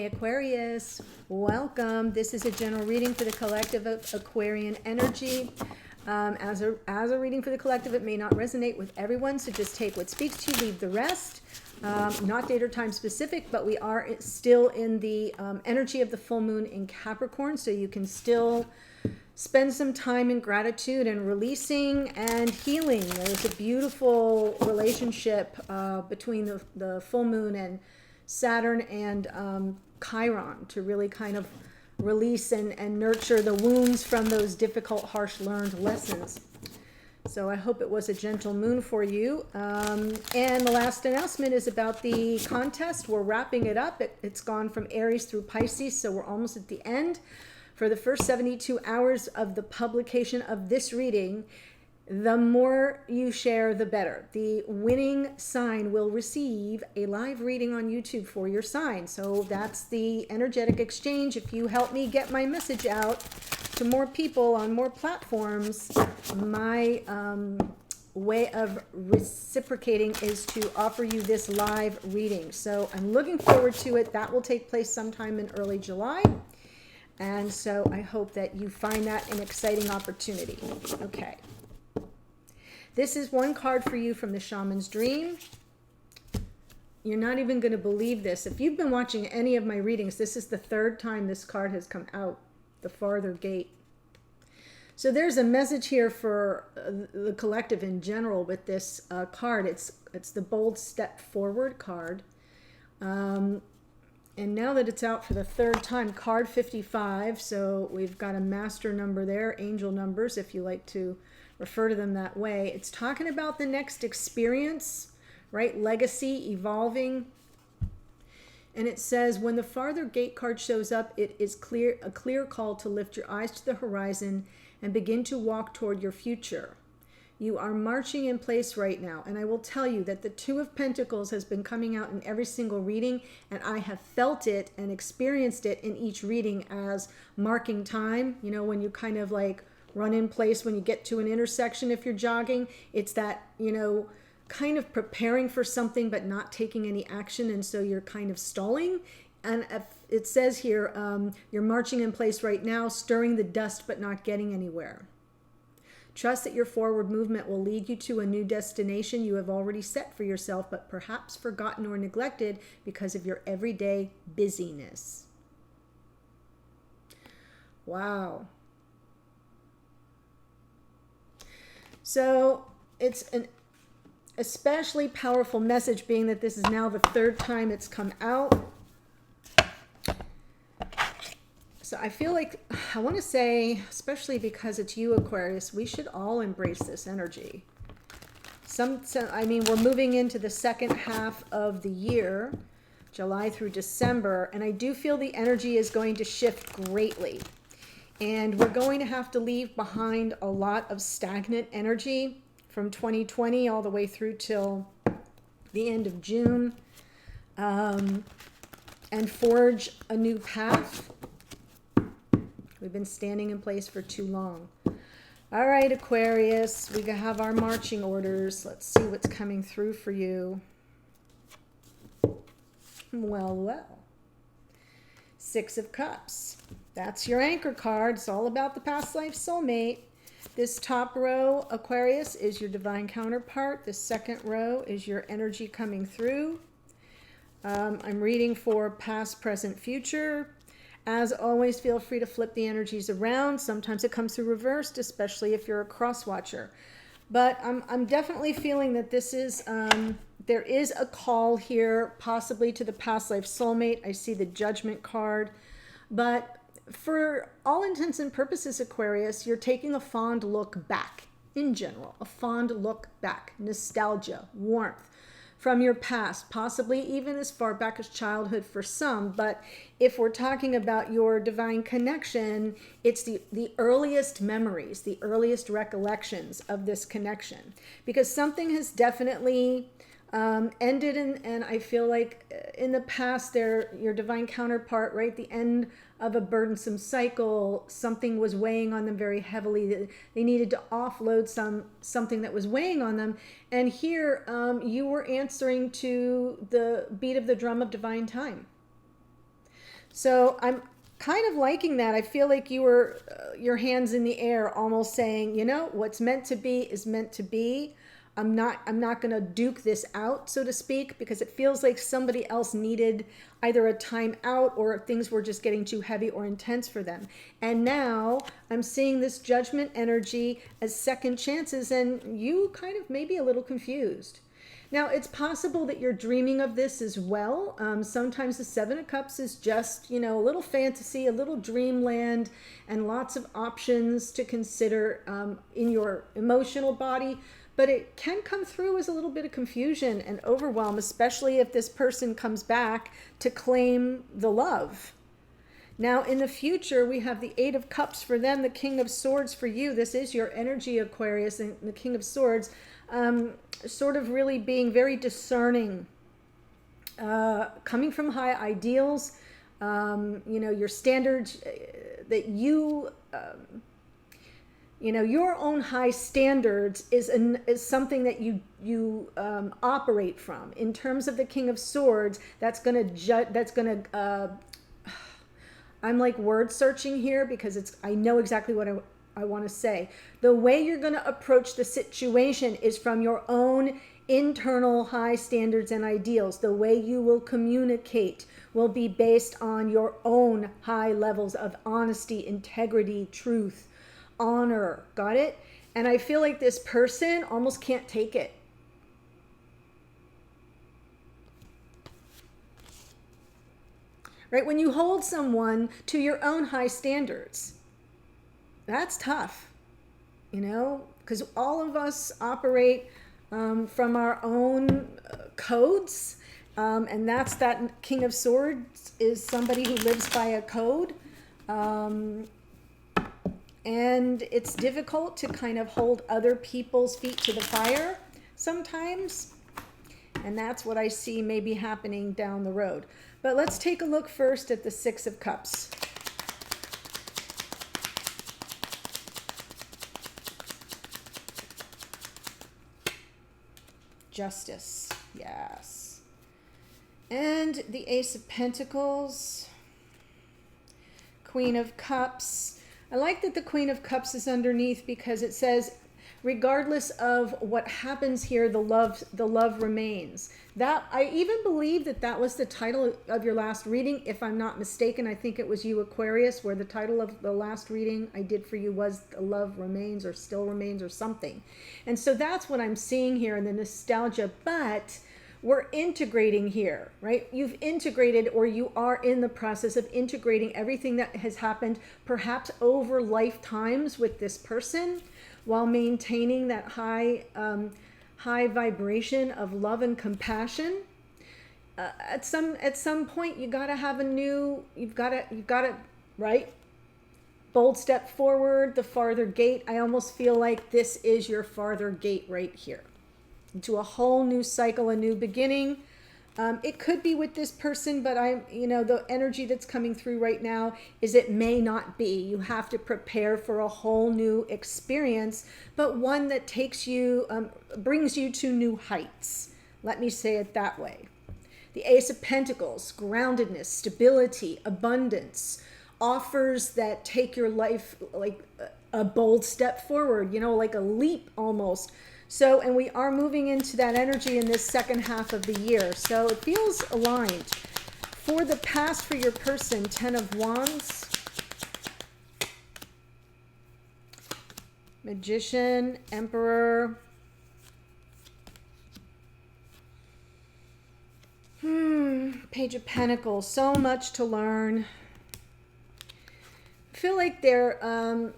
Aquarius, welcome. This is a general reading for the collective of Aquarian energy. As a reading for the collective, it may not resonate with everyone, so just take what speaks to you, leave the rest. Not date or time specific, but we are still in the energy of the full moon in Capricorn, so you can still spend some time in gratitude and releasing and healing. There's a beautiful relationship between the full moon and Saturn and Chiron to really kind of release and nurture the wounds from those difficult, harsh, learned lessons. So I hope it was a gentle moon for you. And the last announcement is about the contest. We're wrapping it up. It's gone from Aries through Pisces, so we're almost at the end. For the first 72 hours of the publication of this reading, the more you share, the better. The winning sign will receive a live reading on YouTube for your sign. So that's the energetic exchange. If you help me get my message out to more people on more platforms, my way of reciprocating is to offer you this live reading. So I'm looking forward to it. That will take place sometime in early July. And so I hope that you find that an exciting opportunity. Okay. This is one card for you from the Shaman's Dream. You're not even going to believe this. If you've been watching any of my readings, this is the third time this card has come out, the Farther Gate. So there's a message here for the collective in general with this card. It's the Bold Step Forward card. And now that it's out for the third time, card 55. So we've got a master number there, angel numbers, if you like to refer to them that way. It's talking about the next experience, right? Legacy, evolving. And it says, when the Farther Gate card shows up, it is a clear call to lift your eyes to the horizon and begin to walk toward your future. You are marching in place right now. And I will tell you that the Two of Pentacles has been coming out in every single reading, and I have felt it and experienced it in each reading as marking time. You know, when you kind of like run in place when you get to an intersection if you're jogging. It's that, you know, kind of preparing for something but not taking any action, and so you're kind of stalling. And it says here, you're marching in place right now, stirring the dust but not getting anywhere. Trust that your forward movement will lead you to a new destination you have already set for yourself, but perhaps forgotten or neglected because of your everyday busyness. Wow. So it's an especially powerful message, being that this is now the third time it's come out. So I feel like, I want to say, especially because it's you, Aquarius, we should all embrace this energy. I mean, we're moving into the second half of the year, July through December, and I do feel the energy is going to shift greatly. And we're going to have to leave behind a lot of stagnant energy from 2020 all the way through till the end of June, and forge a new path. We've been standing in place for too long. All right, Aquarius, we have our marching orders. Let's see what's coming through for you. Well. Six of Cups. That's your anchor card. It's all about the past life soulmate. This top row, Aquarius, is your divine counterpart. The second row is your energy coming through. I'm reading for past, present, future. As always, feel free to flip the energies around. Sometimes it comes through reversed, especially if you're a cross watcher. But I'm definitely feeling that this is, there is a call here, possibly to the past life soulmate. I see the Judgment card. But for all intents and purposes, Aquarius, you're taking a fond look back in general. A fond look back. Nostalgia, warmth from your past, possibly even as far back as childhood for some. But if we're talking about your divine connection, it's the earliest memories, the earliest recollections of this connection. Because something has definitely ended, and I feel like in the past, your divine counterpart, right, the end of a burdensome cycle, something was weighing on them very heavily. They needed to offload something that was weighing on them. And here you were answering to the beat of the drum of divine time. So I'm kind of liking that. I feel like you were your hands in the air, almost saying, you know, what's meant to be is meant to be. I'm not going to duke this out, so to speak, because it feels like somebody else needed either a time out or things were just getting too heavy or intense for them. And now I'm seeing this judgment energy as second chances, and you kind of maybe a little confused. Now, it's possible that you're dreaming of this as well. Sometimes the Seven of Cups is just, you know, a little fantasy, a little dreamland, and lots of options to consider in your emotional body. But it can come through as a little bit of confusion and overwhelm, especially if this person comes back to claim the love. Now, in the future, we have the Eight of Cups for them, the King of Swords for you. This is your energy, Aquarius, and the King of Swords. Sort of really being very discerning, coming from high ideals, you know, your standards that you know, your own high standards is something that you operate from. In terms of the King of Swords, that's going to I'm like word searching here because I know exactly what I want to say. The way you're going to approach the situation is from your own internal high standards and ideals. The way you will communicate will be based on your own high levels of honesty, integrity, truth, honor. Got it? And I feel like this person almost can't take it. Right? When you hold someone to your own high standards, that's tough, you know, because all of us operate from our own codes, and that's that King of Swords is somebody who lives by a code, and it's difficult to kind of hold other people's feet to the fire sometimes, and that's what I see maybe happening down the road. But let's take a look first at the Six of Cups. Justice, yes. And the Ace of Pentacles, Queen of Cups. I like that the Queen of Cups is underneath because it says, regardless of what happens here, the love remains. That I even believe that was the title of your last reading, if I'm not mistaken. I think it was you, Aquarius, where the title of the last reading I did for you was "The Love Remains" or "Still Remains" or something. And so that's what I'm seeing here in the nostalgia. But we're integrating here, right? You've integrated, or you are in the process of integrating everything that has happened, perhaps over lifetimes with this person, while maintaining that high vibration of love and compassion. At some point, you got to have you've got to, right? Bold step forward, the farther gate. I almost feel like this is your farther gate right here into a whole new cycle, a new beginning. It could be with this person, but the energy that's coming through right now is it may not be. You have to prepare for a whole new experience, but one that takes you, brings you to new heights. Let me say it that way. The Ace of Pentacles, groundedness, stability, abundance, offers that take your life like a bold step forward, like a leap almost. So, and we are moving into that energy in this second half of the year. So it feels aligned. For the past, for your person, Ten of Wands, Magician, Emperor, Page of Pentacles. So much to learn. I feel like they're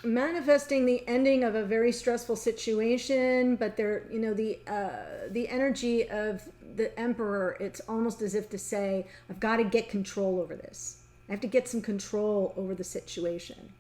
manifesting the ending of a very stressful situation, but they're, the energy of the Emperor, it's almost as if to say, I've got to get control over this. I have to get some control over the situation.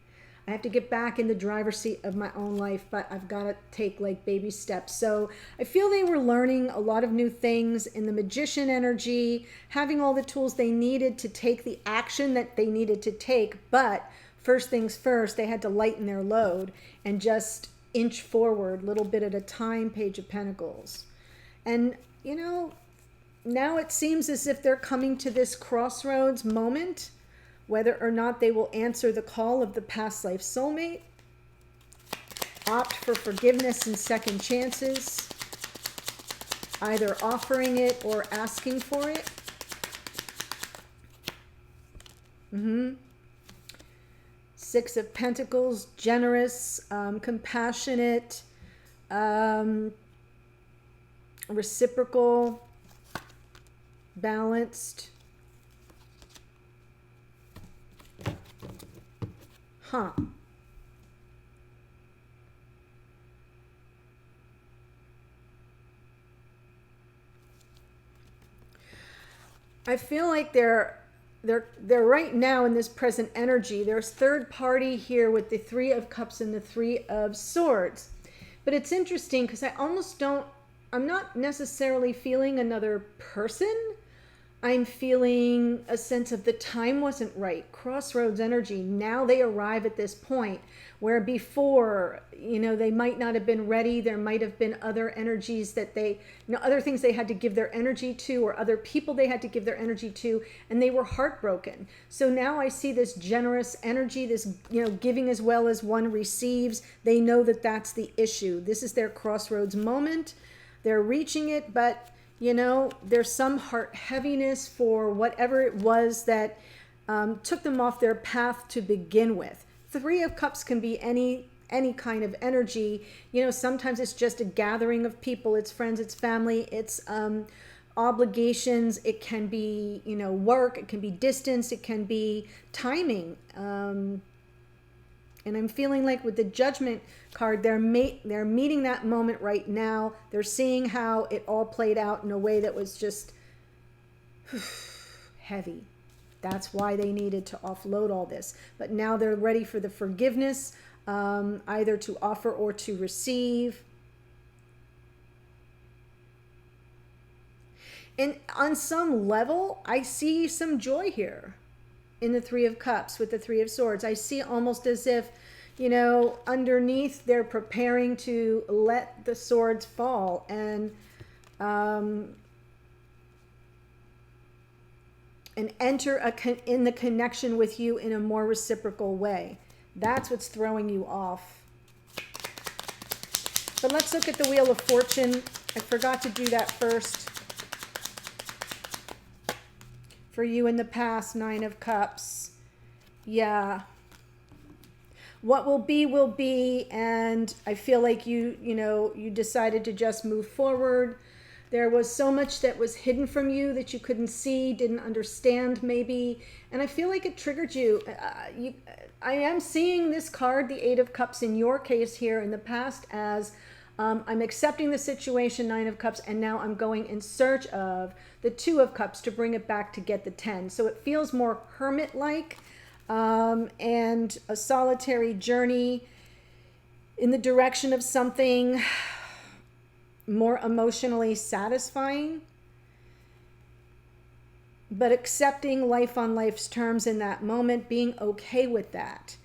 I have to get back in the driver's seat of my own life, but I've got to take like baby steps. So I feel they were learning a lot of new things in the Magician energy, having all the tools they needed to take the action that they needed to take, but first things first, they had to lighten their load and just inch forward a little bit at a time, Page of Pentacles. And, now it seems as if they're coming to this crossroads moment, whether or not they will answer the call of the past life soulmate, opt for forgiveness and second chances, either offering it or asking for it. Six of Pentacles, generous, compassionate, reciprocal, balanced. I feel like they're right now in this present energy. There's third party here with the Three of Cups and the Three of Swords. But it's interesting because I'm not necessarily feeling another person. I'm feeling a sense of the time wasn't right. Crossroads energy. Now they arrive at this point where before, they might not have been ready. There might have been other energies that other things they had to give their energy to, or other people they had to give their energy to, and they were heartbroken. So now I see this generous energy, this, giving as well as one receives. They know that that's the issue. This is their crossroads moment. They're reaching it, but there's some heart heaviness for whatever it was that took them off their path to begin with. Three of Cups can be any kind of energy. Sometimes it's just a gathering of people. It's friends, it's family, it's obligations. It can be, work. It can be distance. It can be timing. And I'm feeling like with the Judgment card, they're meeting that moment right now. They're seeing how it all played out in a way that was just heavy. That's why they needed to offload all this. But now they're ready for the forgiveness, either to offer or to receive. And on some level, I see some joy here in the Three of Cups with the Three of Swords. I see almost as if, underneath they're preparing to let the swords fall and enter in the connection with you in a more reciprocal way. That's what's throwing you off. But let's look at the Wheel of Fortune. I forgot to do that first. For you in the past, Nine of Cups. Yeah. What will be, and I feel like you decided to just move forward. There was so much that was hidden from you that you couldn't see, didn't understand maybe, and I feel like it triggered you. I am seeing this card, the Eight of Cups, in your case here in the past as I'm accepting the situation, Nine of Cups, and now I'm going in search of the Two of Cups to bring it back to get the 10. So it feels more hermit-like and a solitary journey in the direction of something more emotionally satisfying, but accepting life on life's terms in that moment, being okay with that.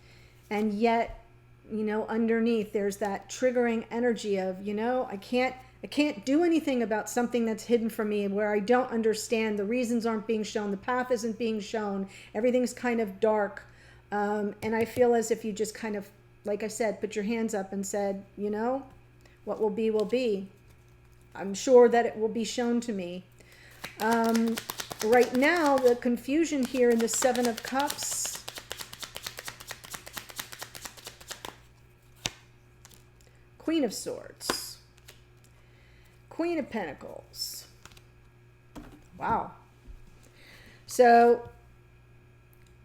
And yet, underneath there's that triggering energy of, I can't do anything about something that's hidden from me, where I don't understand. The reasons aren't being shown. The path isn't being shown. Everything's kind of dark. And I feel as if you just kind of, like I said, put your hands up and said, what will be, will be. I'm sure that it will be shown to me. Right now, the confusion here in the Seven of Cups. Queen of Swords. Queen of Pentacles. Wow. So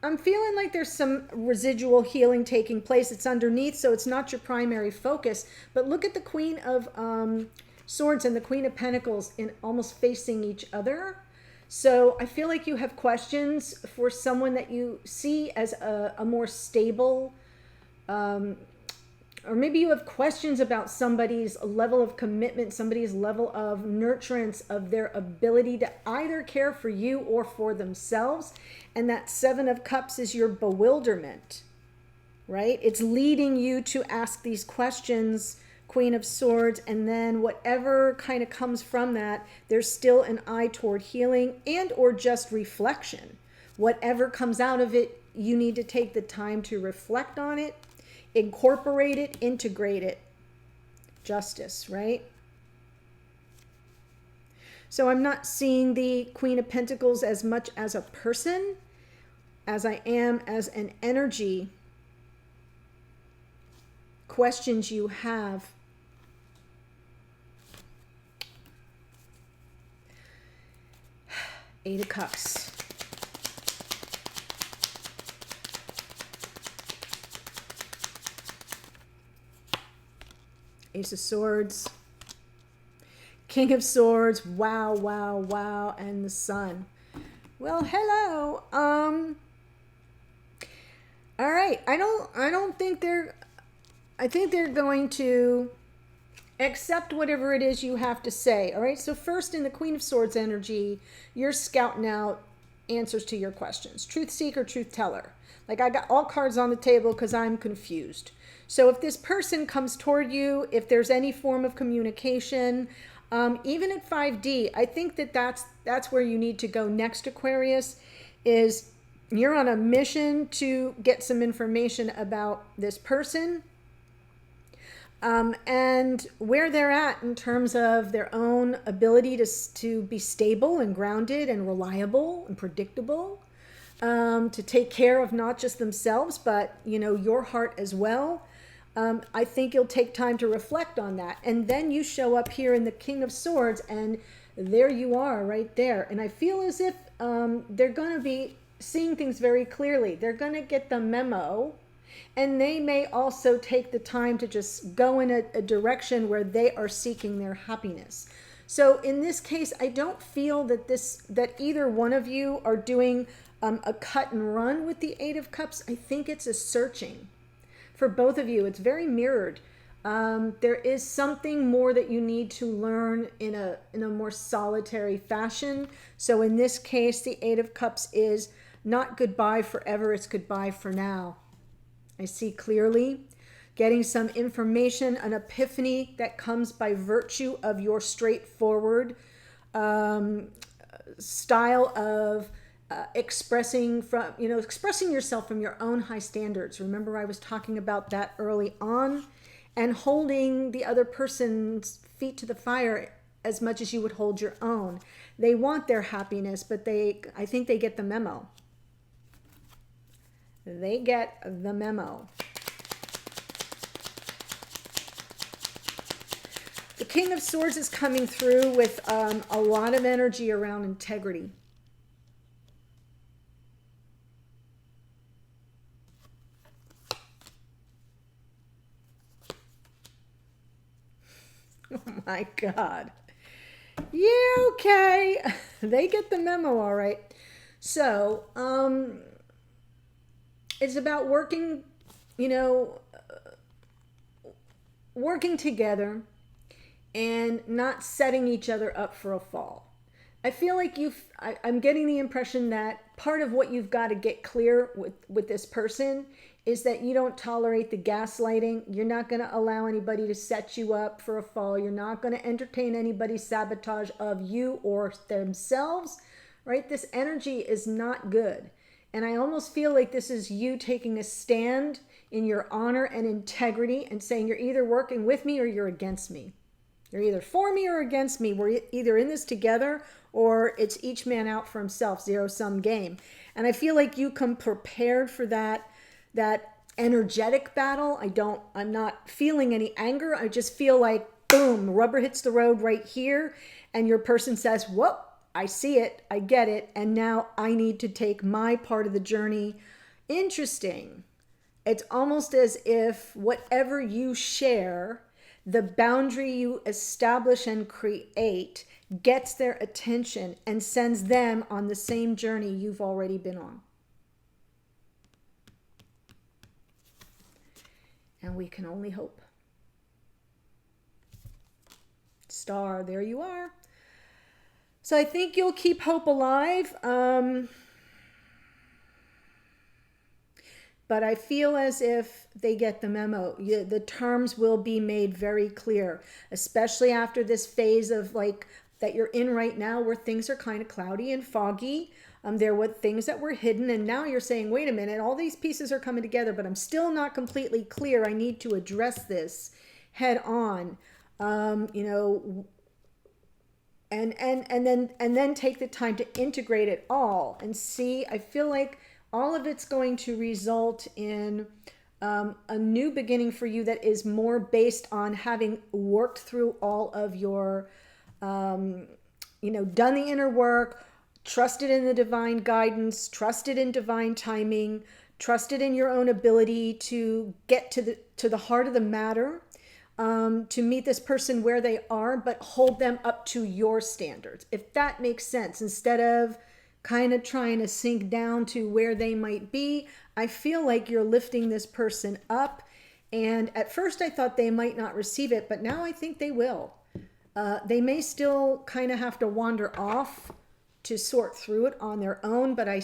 I'm feeling like there's some residual healing taking place. It's underneath, so it's not your primary focus. But look at the Queen of Swords and the Queen of Pentacles in almost facing each other. So I feel like you have questions for someone that you see as a more stable, or maybe you have questions about somebody's level of commitment, somebody's level of nurturance, of their ability to either care for you or for themselves. And that Seven of Cups is your bewilderment, right? It's leading you to ask these questions Queen of Swords, and then whatever kind of comes from that, there's still an eye toward healing and or just reflection. Whatever comes out of it, you need to take the time to reflect on it, incorporate it, integrate it. Justice, right? So I'm not seeing the Queen of Pentacles as much as a person as I am as an energy. Questions you have. Eight of Cups. Ace of Swords. King of Swords. Wow, wow, wow. And the Sun. Well, hello. All right. I don't think they're, I think they're going to accept whatever it is you have to say. All right. So first, in the Queen of Swords energy, you're scouting out answers to your questions. Truth seeker, truth teller. Like, I got all cards on the table because I'm confused. So if this person comes toward you, if there's any form of communication, even at 5D, I think that that's where you need to go next, Aquarius, is you're on a mission to get some information about this person. And where they're at in terms of their own ability to be stable and grounded and reliable and predictable, to take care of not just themselves, but, you know, your heart as well. I think you'll take time to reflect on that. And then you show up here in the King of Swords, and there you are right there. And I feel as if they're going to be seeing things very clearly. They're going to get the memo. And they may also take the time to just go in a direction where they are seeking their happiness. So in this case, I don't feel that that either one of you are doing a cut and run with the Eight of Cups. I think it's a searching for both of you. It's very mirrored. There is something more that you need to learn in a more solitary fashion. So in this case, the Eight of Cups is not goodbye forever. It's goodbye for now. I see clearly, getting some information, an epiphany that comes by virtue of your straightforward style of expressing yourself from your own high standards. Remember, I was talking about that early on, and holding the other person's feet to the fire as much as you would hold your own. They want their happiness, but I think they get the memo. They get the memo. The King of Swords is coming through with a lot of energy around integrity. Oh my God. Yeah, okay. They get the memo, all right. So, it's about working, working together and not setting each other up for a fall. I feel like I'm getting the impression that part of what you've got to get clear with this person is that you don't tolerate the gaslighting. You're not going to allow anybody to set you up for a fall. You're not going to entertain anybody's sabotage of you or themselves, right? This energy is not good. And I almost feel like this is you taking a stand in your honor and integrity and saying you're either working with me or you're against me. You're either for me or against me. We're either in this together or it's each man out for himself, zero-sum game. And I feel like you come prepared for that energetic battle. I'm not feeling any anger. I just feel like, boom, rubber hits the road right here. And your person says, whoop, I see it, I get it, and now I need to take my part of the journey. Interesting. It's almost as if whatever you share, the boundary you establish and create, gets their attention and sends them on the same journey you've already been on. And we can only hope. Star, there you are. So I think you'll keep hope alive. But but I feel as if they get the memo. The terms will be made very clear, especially after this phase of like that you're in right now where things are kind of cloudy and foggy. There were things that were hidden, and now you're saying, wait a minute, all these pieces are coming together, but I'm still not completely clear. I need to address this head on. You know, and then take the time to integrate it all and see. I feel like all of it's going to result in a new beginning for you that is more based on having worked through all of your you know, done the inner work, trusted in the divine guidance, trusted in divine timing, trusted in your own ability to get to the heart of the matter, to meet this person where they are, but hold them up to your standards, if that makes sense. Instead of kind of trying to sink down to where they might be, I feel like you're lifting this person up. And at first I thought they might not receive it, but now I think they will. They may still kind of have to wander off to sort through it on their own, but I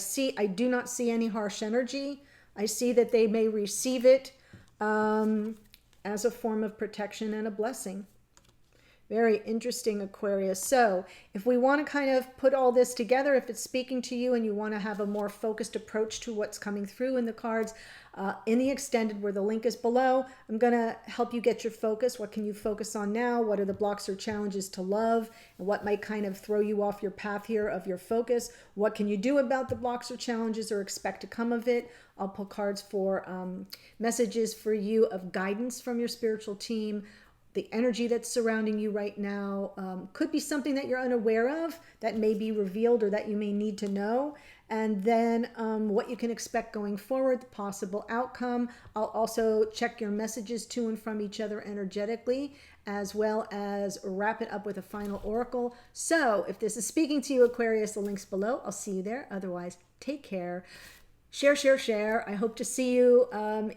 do not see any harsh energy. I see that they may receive it as a form of protection and a blessing. Very interesting, Aquarius. So if we want to kind of put all this together, if it's speaking to you and you want to have a more focused approach to what's coming through in the cards, in the extended where the link is below, I'm going to help you get your focus. What can you focus on now? What are the blocks or challenges to love? And what might kind of throw you off your path here of your focus? What can you do about the blocks or challenges or expect to come of it? I'll pull cards for messages for you of guidance from your spiritual team. The energy that's surrounding you right now could be something that you're unaware of that may be revealed or that you may need to know. And then what you can expect going forward, the possible outcome. I'll also check your messages to and from each other energetically, as well as wrap it up with a final oracle. So if this is speaking to you, Aquarius, the link's below. I'll see you there. Otherwise, take care. Share, share, share. I hope to see you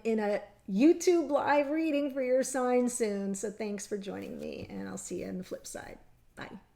in a YouTube live reading for your sign soon. So thanks for joining me, and I'll see you on the flip side. Bye.